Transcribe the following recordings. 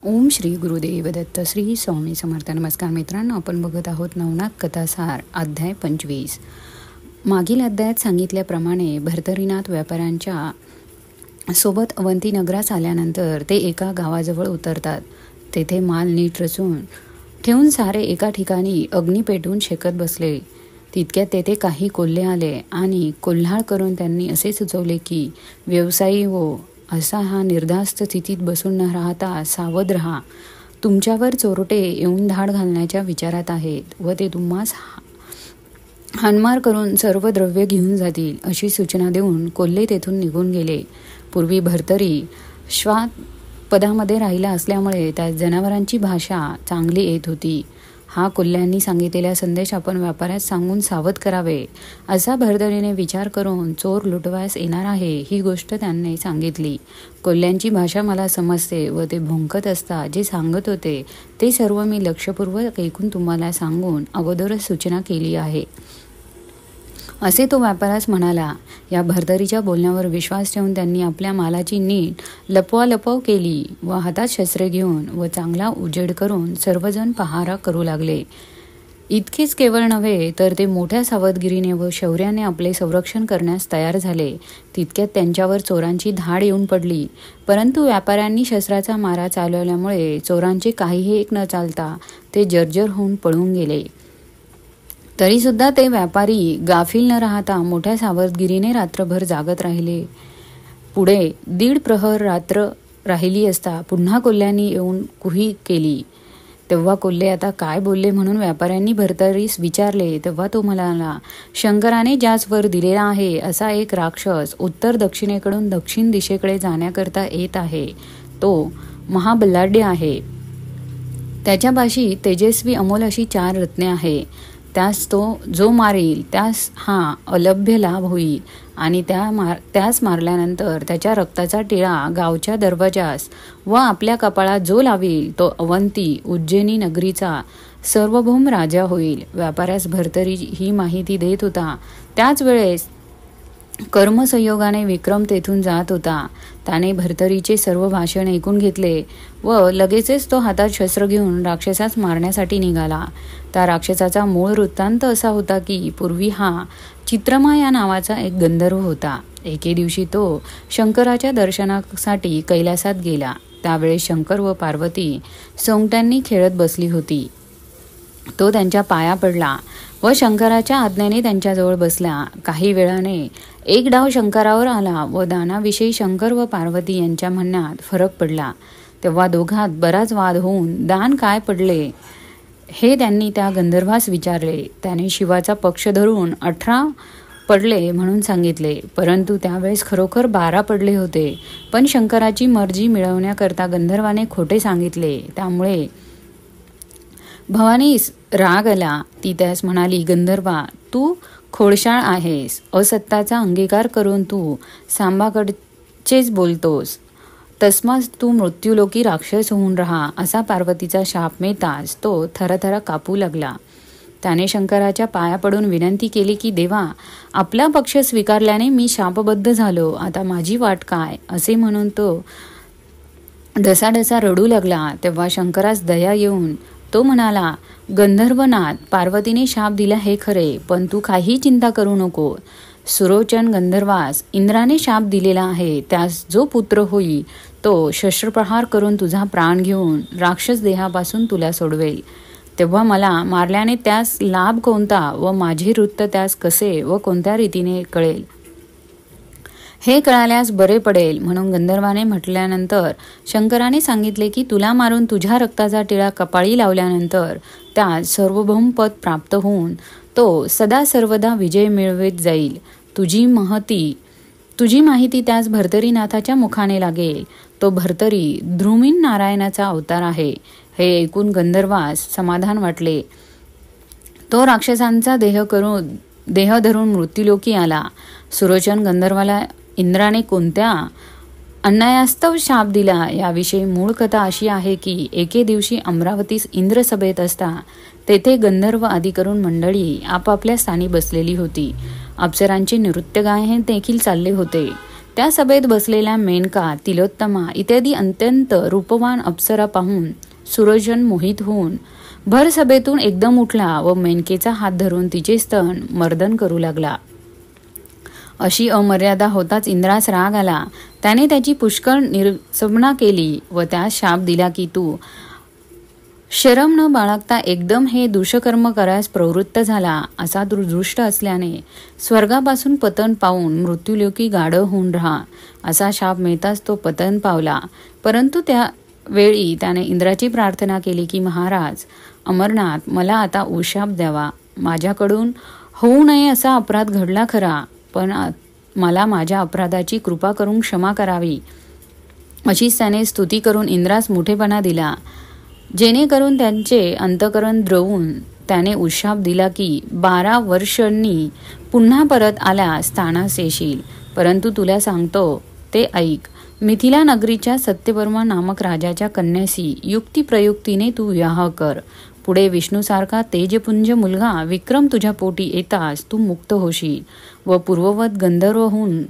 ओम श्री गुरुदेव दत्त. श्री स्वामी समर्थ. नमस्कार मित्रांनो, आपण बघत आहोत नवनाथ कथासार अध्याय 25. मागील अध्यायात सांगितल्याप्रमाणे भर्तरीनाथ व्यापाऱ्यांच्या सोबत अवंती नगरास आल्यानंतर ते एका गावाजवळ उतरतात. तेथे माल नीट रचून ठेवून सारे एका ठिकाणी अग्नी पेटवून शेकत बसले. तितक्यात तेथे काही कोल्हे आले आणि कोल्हाळ करून त्यांनी असे सुचवले की व्यवसायी हो, असा हा निर्धास्त स्थितीत बसून न राहता सावध राहा. तुमच्यावर चोरटे येऊन धाड घालण्याच्या विचारात आहेत व ते तुम्हास हाणमार करून सर्व द्रव्य घेऊन जातील, अशी सूचना देऊन कोल्हे तेथून निघून गेले. पूर्वी भर्तरी श्वापदामध्ये राहिला असल्यामुळे त्या जनावरांची भाषा चांगली येत होती. हा कोल्ह्यांनी सांगितलेला संदेश आपण व्यापाऱ्यास सांगून सावध करावे, असा भर्तरीने विचार करून चोर लुटवायस येणार आहे ही गोष्ट त्यांनी सांगितली. कोल्ह्यांची भाषा मला समजते व ते भुंकत असता जे सांगत होते ते सर्व मी लक्षपूर्वक ऐकून तुम्हाला सांगून अगोदरच सूचना केली आहे, असे तो व्यापाऱ्यास म्हणाला. या भर्तरीच्या बोलण्यावर विश्वास ठेवून त्यांनी आपल्या मालाची नीट लपवालपव केली व हातात शस्त्रे घेऊन व चांगला उजेड करून सर्वजण पहारा करू लागले. इतकेच केवळ नव्हे तर ते मोठ्या सावधगिरीने व शौर्याने आपले संरक्षण करण्यास तयार झाले. तितक्यात त्यांच्यावर चोरांची धाड येऊन पडली. परंतु व्यापाऱ्यांनी शस्त्राचा मारा चालवल्यामुळे चोरांचे काहीही एक न चालता ते जर्जर होऊन पळून गेले. तरीसुद्धा ते व्यापारी गाफील न राहता मोठ्या सावधगिरीने रात्रभर जागत राहिले. पुढे 1.5 प्रहर रात्र राहिली असता पुन्हा कोल्ह्यांनी येऊन कुही केली. तेव्हा कोल्हे आता काय बोलले म्हणून व्यापाऱ्यांनी भर्तरीस विचारले. तेव्हा तो म्हणाला, शंकराने ज्यास वर दिलेला आहे असा एक राक्षस उत्तर दक्षिणेकडून दक्षिण दिशेकडे जाण्याकरता येत आहे. तो महाबलाढ्य आहे. त्याच्यापाशी तेजस्वी अमोल अशी 4 रत्ने आहे. त्यास तो जो मारील त्यास हा अलभ्य लाभ होईल आणि त्यास मारल्यानंतर त्याच्या रक्ताचा टिळा गावच्या दरवाजास व आपल्या कपाळात जो लावील तो अवंती उज्जैनी नगरीचा सार्वभौम राजा होईल. व्यापाऱ्यास भर्तरी ही माहिती देत होता. त्याच वेळेस कर्मसंयोगाने विक्रम तेथून जात होता. त्याने भर्तरीचे सर्व भाषण ऐकून घेतले व लगेचच तो हातात शस्त्र घेऊन राक्षसास मारण्यासाठी निघाला. त्या राक्षसाचा मूळ वृत्तांत असा होता की पूर्वी हा चित्रमा या नावाचा एक गंधर्व होता. एके दिवशी तो शंकराच्या दर्शनासाठी कैलासात गेला. त्यावेळेस शंकर व पार्वती सोंगट्यांनी खेळत बसली होती. तो त्यांच्या पाया पडला व शंकराच्या आज्ञेने त्यांच्याजवळ बसला. काही वेळाने एक डाव शंकरावर आला व दानाविषयी शंकर व पार्वती यांच्या म्हणण्यात फरक पडला. तेव्हा दोघात बराच वाद होऊन दान काय पडले हे त्यांनी त्या गंधर्वास विचारले. त्याने शिवाचा पक्ष धरून 18 पडले म्हणून सांगितले, परंतु त्यावेळेस खरोखर 12 पडले होते. पण शंकराची मर्जी मिळवण्याकरता गंधर्वाने खोटे सांगितले. त्यामुळे भवानीस राग आला. ती त्यास म्हणाली, गंधर्वा, तू खोडशाळ आहेस. असत्याचा अंगीकार करून तू सांबाकडचेच बोलतोस. तस्मास तू मृत्यूलोकी राक्षस होऊन राहा, असा पार्वतीचा शाप मिळताच तो थरथर कापू लागला. त्याने शंकराच्या पाया पडून विनंती केली की देवा, आपला पक्ष स्वीकारल्याने मी शापबद्ध झालो. आता माझी वाट काय, असे म्हणून तो ढसाढसा रडू लागला. तेव्हा शंकरास दया येऊन तो म्हणाला, गंधर्वनाथ, पार्वतीने शाप दिला हे खरे, पण तू काही चिंता करू नको. सुरोचन गंधर्वास इंद्राने शाप दिलेला आहे. त्यास जो पुत्र होईल तो शस्त्रप्रहार करून तुझा प्राण घेऊन राक्षस देहापासून तुला सोडवेल. तेव्हा मला मारल्याने त्यास लाभ कोणता व माझे वृत्त त्यास कसे व कोणत्या रीतीने कळेल हे कळाल्यास बरे पडेल. म्हणून गंधर्वाने म्हटल्यानंतर शंकराने सांगितले की तुला मारून तुझ्या रक्ताचा टिळा कपाळी लावल्यानंतर त्यास सार्वभौम पद प्राप्त होऊन तो सदा सर्वदा विजय मिळवित जाईल. तुझी माहिती त्यास भर्तरीनाथाच्या मुखाने लागेल. तो भर्तरी ध्रुमीन नारायणाचा अवतार आहे. हे ऐकून गंधर्वास समाधान वाटले. तो राक्षसांचा देह धरून मृत्यूलोकी आला. सुरोचन गंधर्वाला इंद्राने कोणत्या अन्यायास्तव शाप दिला याविषयी मूळ कथा अशी आहे की एके दिवशी अमरावतीस इंद्रसभेत असता तेथे गंधर्व आदी करून मंडळी आपापल्या स्थानी बसलेली होती. अप्सरांचे नृत्यगायन देखील चालले होते. त्या सभेत बसलेल्या मेनका, तिलोत्तमा इत्यादी अत्यंत रूपवान अप्सरा पाहून सुरजन मोहित होऊन भर सभेतून एकदम उठला व मेनकेचा हात धरून तिचे स्तन मर्दन करू लागला. अशी अमर्यादा होताच इंद्रास राग आला. त्याने त्याची पुष्कळ निर्सबना केली व त्यास शाप दिला की तू शरम न बाळगता एकदम हे दुष्कर्म करायस प्रवृत्त झाला. असा दुर्दृष्ट असल्याने स्वर्गापासून पतन पावून मृत्यूलोकी गाढव होऊन राहा. असा शाप मिळताच तो पतन पावला. परंतु त्या वेळी त्याने इंद्राची प्रार्थना केली की महाराज अमरनाथ, मला आता उशाप द्यावा. माझ्याकडून होऊ नये असा अपराध घडला खरा, पण मला माझ्या अपराधाची कृपा करून क्षमा करावी. अशीच त्याने स्तुती करून इंद्रास मोठेपणा दिला, जेणेकरून त्यांचे अंतःकरण द्रवून त्याने उशाप दिला की 12 वर्षांनी पुन्हा परत आल्यास स्थानास येशील. परंतु तुला सांगतो ते ऐक. मिथिला नगरीच्या सत्यवर्मा नामक राजाच्या कन्यासी युक्तिप्रयुक्तीने तू विवाह कर. पुढे विष्णूसारखा तेजपुंज मुलगा विक्रम तुझ्या पोटी येताच तू मुक्त होशील व पूर्ववत गंधर्व होऊन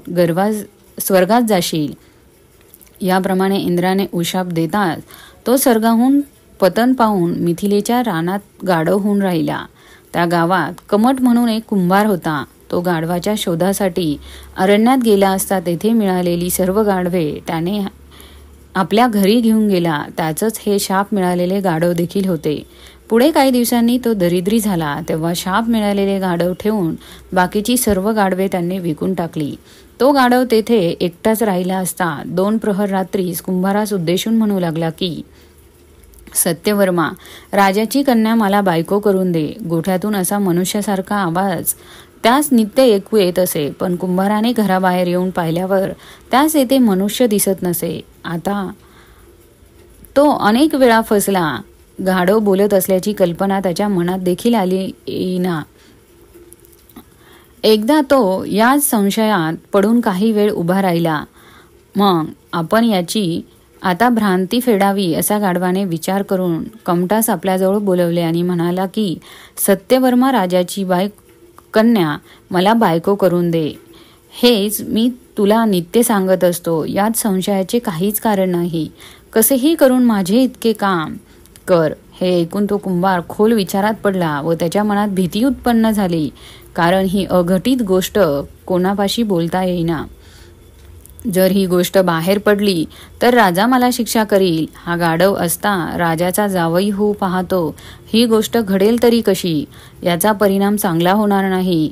स्वर्गात जाशील. याप्रमाणे इंद्राने उशाप देताच तो स्वर्गाहून पतन पाहून मिथिलेच्या रानात गाढव होऊन राहिला. त्या गावात कमट म्हणून एक कुंभार होता. तो गाढवाच्या शोधासाठी अरण्यात गेला असता तेथे मिळालेली सर्व गाढवे त्याने आपल्या घरी घेऊन गेला. त्याचंच हे शाप मिळालेले गाढव देखील होते. पुढे काही दिवसांनी तो दरिद्री झाला. तेव्हा शाप मिळालेले गाढव ठेवून बाकीची सर्व गाढवे त्यांनी विकून टाकली. तो गाढव तेथे एकटाच राहिला असता 2 प्रहर रात्रीस कुंभारास उद्देशून म्हणू लागला की सत्यवर्मा, राजाची कन्या मला बायको करून दे. गोठ्यातून असा मनुष्यासारखा आवाज त्यास नित्य ऐकू येत असे, पण कुंभाराने घराबाहेर येऊन पाहिल्यावर त्यास येथे मनुष्य दिसत नसे. आता तो अनेक वेळा फसला. गाढव बोलत असल्याची कल्पना त्याच्या मनात देखील आली येईना. एकदा तो याच संशयात पडून काही वेळ उभा राहिला. मग आपण याची आता भ्रांती फेडावी असा गाढवाने विचार करून कमटास आपल्याजवळ बोलवले आणि म्हणाला की सत्यवर्मा राजाची कन्या मला बायको करून दे. हेच मी तुला नित्य सांगत असतो. यात संशयाचे काहीच कारण नाही. कसेही करून माझे इतके काम कर. हे ऐकून तो कुंभार खोल विचारात पडला व त्याच्या मनात भीती उत्पन्न झाली, कारण ही अघटित गोष्ट कोणापाशी बोलता येईना. जर ही गोष्ट बाहेर पडली तर राजा मला शिक्षा करील. हा गाढव असता राजाचा जावई होऊ पाहतो. ही गोष्ट घडेल तरी कशी? याचा परिणाम चांगला होणार नाही.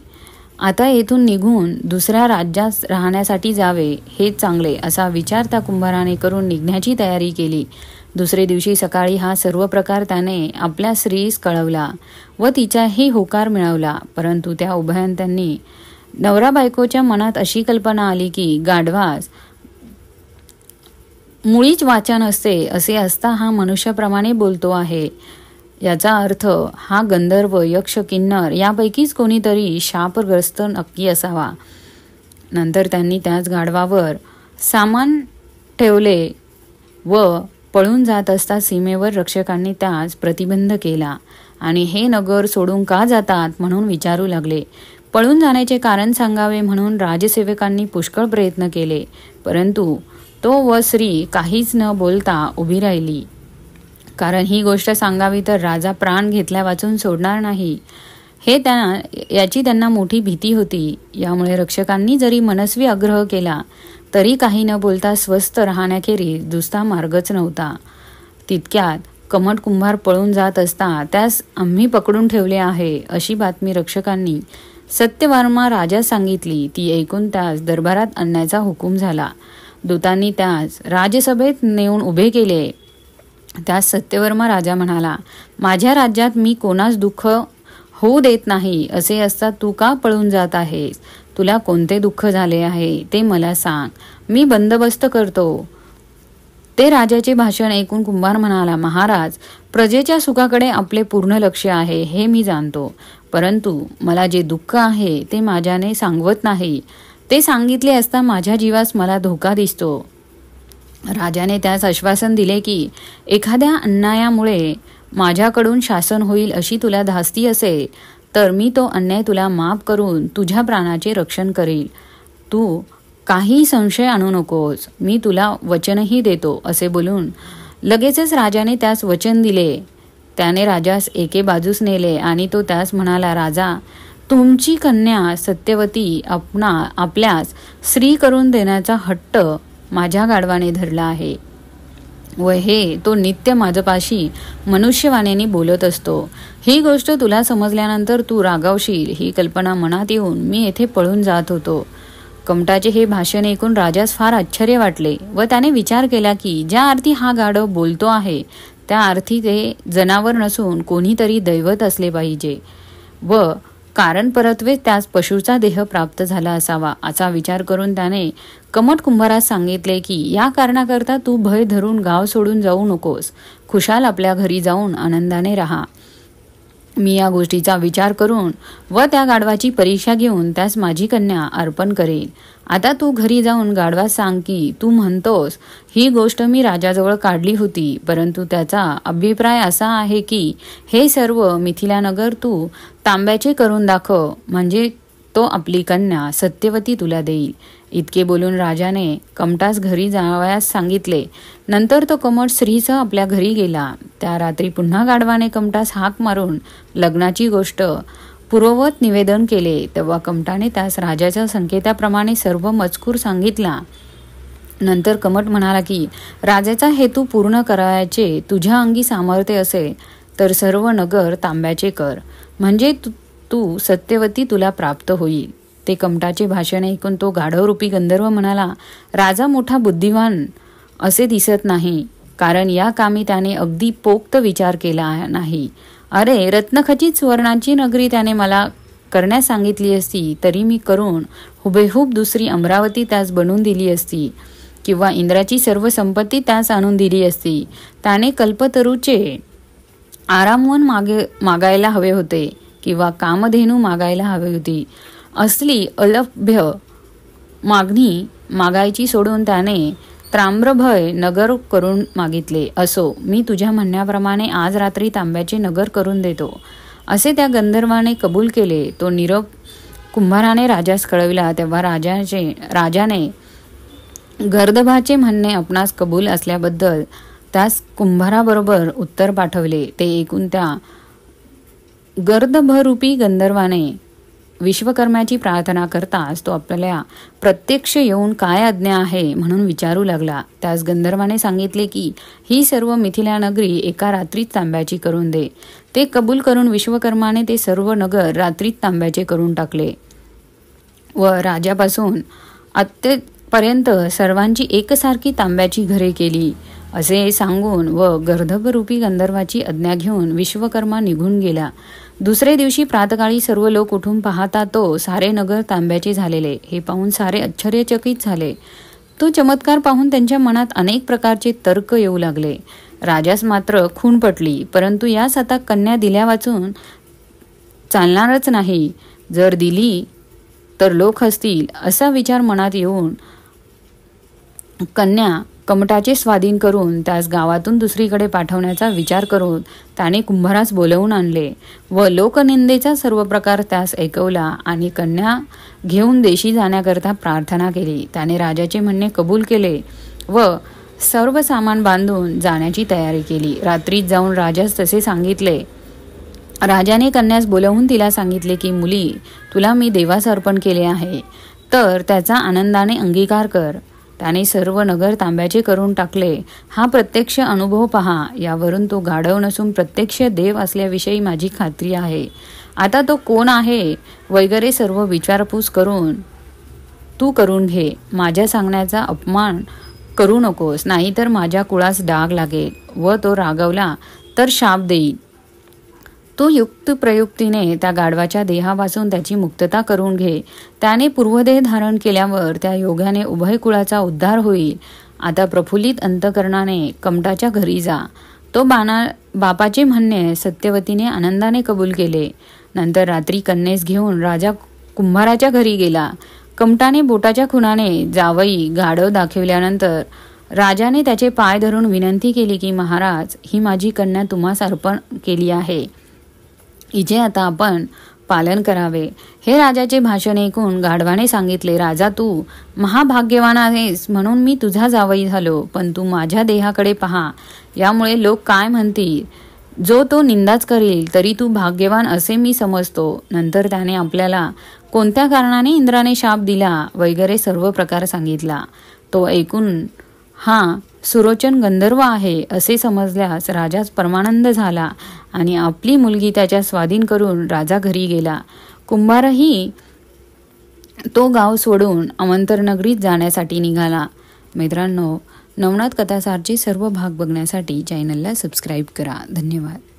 आता येथून निघून दुसऱ्या राज्यात राहण्यासाठी जावे हेच चांगले असा विचार त्या कुंभाराने करून निघण्याची तयारी केली. दुसरे दिवशी सकाळी हा सर्व प्रकार त्याने आपल्या स्त्रीस कळवला व तिचाही होकार मिळवला. परंतु त्या उभयंत्यांनी नवरा बायकोच्या मनात अशी कल्पना आली की गाढवास मुळीच वाचा नसते. असे असता हा मनुष्याप्रमाणे बोलतो आहे. याचा अर्थ हा गंधर्व, यक्ष, किन्नर यापैकीच कोणीतरी शापग्रस्त नक्की असावा. नंतर त्यांनी त्याच गाढवावर सामान ठेवले व पळून जात असता सीमेवर रक्षकांनी त्यास प्रतिबंध केला आणि हे नगर सोडून का जातात म्हणून विचारू लागले. पळून जाण्याचे कारण सांगावे म्हणून राजसेवकांनी पुष्कळ प्रयत्न केले, परंतु तो व स्त्री काहीच न बोलता उभी राहिली. कारण ही गोष्ट सांगावी तर राजा प्राण घेतल्या वाचून सोडणार नाही याची त्यांना मोठी भीती होती. यामुळे रक्षकांनी जरी मनस्वी आग्रह केला तरी काही न बोलता स्वस्थ राहण्याखेरीज दुसरा मार्गच नव्हता. तितक्यात कमट कुंभार पळून जात असता त्यास आम्ही पकडून ठेवले आहे अशी बातमी रक्षकांनी सत्यवर्मा राजास सांगितली. ती ऐकून त्यास दरबारात आणण्याचा हुकूम झाला. दूतांनी त्यास राजसभेत नेऊन उभे केले. त्यास सत्यवर्मा राजा म्हणाला, माझ्या राज्यात मी कोणास दुःख होऊ देत नाही. असे असता तू का पळून जात आहेस? तुला कोणते दुःख झाले आहे ते मला सांग, मी बंदोबस्त करतो. ते राजाचे भाषण ऐकून कुंभार म्हणाला, महाराज, प्रजेच्या सुखाकडे आपले पूर्ण लक्ष आहे हे मी जाणतो, परंतु मला जे दुःख आहे ते माझ्याने सांगवत नाही. ते सांगितले असता माझ्या जीवास मला धोका दिसतो. राजाने त्यास आश्वासन दिले की एखाद्या अन्यायामुळे माझ्याकडून शासन होईल अशी तुला धास्ती असेल तर मी तो अन्याय तुला माफ करून तुझ्या प्राणाचे रक्षण करील. तू काही संशय आणू नकोस, मी तुला वचनही देतो असे बोलून लगेचच राजाने त्यास वचन दिले. त्याने राजास एके बाजूस नेले आणि तो त्यास म्हणाला, राजा, तुमची कन्या सत्यवती आपल्यास स्त्री करून देण्याचा हट्ट माझ्या गाढवाने धरला आहे व हे तो नित्य माझपाशी मनुष्यवाणीने बोलत असतो. ही गोष्ट तुला समजल्यानंतर तू रागावशील ही कल्पना मनात येऊन मी येथे पळून जात होतो. कमटाचे हे भाषण ऐकून राजास फार आश्चर्य वाटले व त्याने विचार केला की ज्या अर्थी हा गाढव बोलतो आहे त्या अर्थी ते जनावर नसून कोणीतरी दैवत असले पाहिजे व कारण परत्वे त्यास पशुचा देह प्राप्त झाला असावा असा विचार करून त्याने कमट कुंभारास सांगितले की या कारणाकरता तू भय धरून गाव सोडून जाऊ नकोस, खुशाल आपल्या घरी जाऊन आनंदाने राहा. मी या गोष्टीचा विचार करून व त्या गाढवाची परीक्षा घेऊन त्यास माझी कन्या अर्पण करेल. आता तू घरी जाऊन गाढवास सांग की तू म्हणतोस ही गोष्ट मी राजाजवळ काढली होती, परंतु त्याचा अभिप्राय असा आहे की हे सर्व मिथिलानगर तू तांब्याचे करून दाखव, म्हणजे तो आपली कन्या सत्यवती तुला देईल. इतके बोलून राजाने कमटास घरी जावयास सांगितले. नंतर तो कमट स्त्रीसह आपल्या घरी गेला. त्या रात्री पुन्हा गाढवाने कमटास हाक मारून लग्नाची गोष्ट पूर्ववत निवेदन केले. तेव्हा कमटाने त्यास राजाच्या संकेताप्रमाणे सर्व मजकूर सांगितला. नंतर कमट म्हणाला की राजाचा हेतू पूर्ण करायचे तुझ्या अंगी सामर्थ्य असेल तर सर्व नगर तांब्याचे कर, म्हणजे तू सत्यवती तुला प्राप्त होईल. ते कमटाचे भाषण ऐकून तो गाढवरूपी गंधर्व म्हणाला, राजा मोठा बुद्धिवान असे दिसत नाही, कारण या कामी त्याने अगदी पोक्त विचार केला नाही. अरे, रत्नखचित सुवर्णाची नगरी त्याने मला करण्यास सांगितली असती तरी मी करून हुबेहूब दुसरी अमरावती त्यास बनवून दिली असती, किंवा इंद्राची सर्व संपत्ती त्यास आणून दिली असती. त्याने कल्पतरूचे आरामवन मागायला हवे होते किंवा कामधेनू मागायला हवी होती. असली अलभ्य मागणी मागायची सोडून त्याने ताम्रभय नगर करून मागितले. असो, मी तुझ्या म्हणण्याप्रमाणे आज रात्री तांब्याचे नगर करून देतो असे त्या गंधर्वाने कबूल केले. तो निरोप कुंभाराने राजास कळविला. तेव्हा राजाने गर्दभाचे म्हणणे आपणास कबूल असल्याबद्दल त्यास कुंभाराबरोबर उत्तर पाठवले. ते ऐकून त्या गर्दभरूपी गंधर्वाने विश्वकर्म्याची प्रार्थना करताच तो आपल्याला प्रत्यक्ष येऊन काय आज्ञा आहे म्हणून विचारू लागला. त्यास गंधर्वाने सांगितले की ही सर्व मिथिला नगरी एका रात्रीत तांब्याची करून दे. ते कबूल करून विश्वकर्माने ते सर्व नगर रात्रीत तांब्याचे करून टाकले व राजापासून अत्यंत सर्वांची एकसारखी तांब्याची घरे केली असे सांगून व गर्दभरूपी गंधर्वाची आज्ञा घेऊन विश्वकर्मा निघून गेला. दुसरे दिवशी प्रातकाळी सर्व लोक उठून पाहता तो सारे नगर तांब्याचे झालेले. हे पाहून सारे आश्चर्यचकित झाले. तो चमत्कार पाहून त्यांच्या मनात अनेक प्रकारचे तर्क येऊ लागले. राजास मात्र खून पटली, परंतु यास आता कन्या दिल्या वाचून चालणारच नाही. जर दिली तर लोक हसतील असा विचार मनात येऊन कन्या कमटाचे स्वाधीन करून त्यास गावातून दुसरीकडे पाठवण्याचा विचार करून त्याने कुंभारास बोलवून आणले व लोकनिंदेचा सर्व प्रकार त्यास ऐकवला आणि कन्या घेऊन देशी जाण्याकरता प्रार्थना केली. त्याने राजाचे म्हणणे कबूल केले व सर्व सामान बांधून जाण्याची तयारी केली. रात्रीत जाऊन राजास तसे सांगितले. राजाने कन्यास बोलवून तिला सांगितले की मुली, तुला मी देवास अर्पण केले आहे तर त्याचा आनंदाने अंगीकार कर. त्याने सर्व नगर तांब्याचे करून टाकले. हा प्रत्यक्ष अनुभव पहा. यावरून तो गाढव नसून प्रत्यक्ष देव असल्याविषयी माझी खात्री आहे. आता तो कोण आहे वगैरे सर्व विचारपूस करून तू करून घे. माझ्या सांगण्याचा अपमान करू नकोस, नाहीतर माझ्या कुळास डाग लागेल व तो रागवला तर शाप देईल. तो युक्तप्रयुक्तीने त्या गाढवाच्या देहापासून त्याची मुक्तता करून घे. त्याने पूर्वदेह धारण केल्यावर त्या योगाने उभय कुळाचा उद्धार होईल. आता प्रफुल्लित अंतकरणाने कमटाच्या घरी जा. तो बापाचे म्हणणे सत्यवतीने आनंदाने कबूल केले. नंतर रात्री कन्येस घेऊन राजा कुंभाराच्या घरी गेला. कमटाने बोटाच्या खुणाने जावई गाढव दाखविल्यानंतर राजाने त्याचे पाय धरून विनंती केली की महाराज, ही माझी कन्या तुम्हास अर्पण केली आहे. हिचे आता आपण पालन करावे. हे राजाचे भाषण ऐकून गाढवाने सांगितले, राजा तू महाभाग्यवान आहेस म्हणून मी तुझा जावई झालो, पण तू माझ्या देहाकडे पहा, यामुळे लोक काय म्हणतील. जो तो निंदाच करील तरी तू भाग्यवान असे मी समजतो. नंतर त्याने आपल्याला कोणत्या कारणाने इंद्राने शाप दिला वगैरे सर्व प्रकार सांगितला. तो ऐकून हा सुरोचन गंधर्व आहे असे समजल्यास राजास परमानंद झाला आणि आपली मुलगी त्याच्या स्वाधीन करून राजा घरी गेला. कुंभारही तो गाव सोडून अवंतर नगरीत जाण्यासाठी निघाला. मित्रांनो, नवनाथ कथासारचे सर्व भाग बघण्यासाठी चॅनलला सबस्क्राईब करा. धन्यवाद.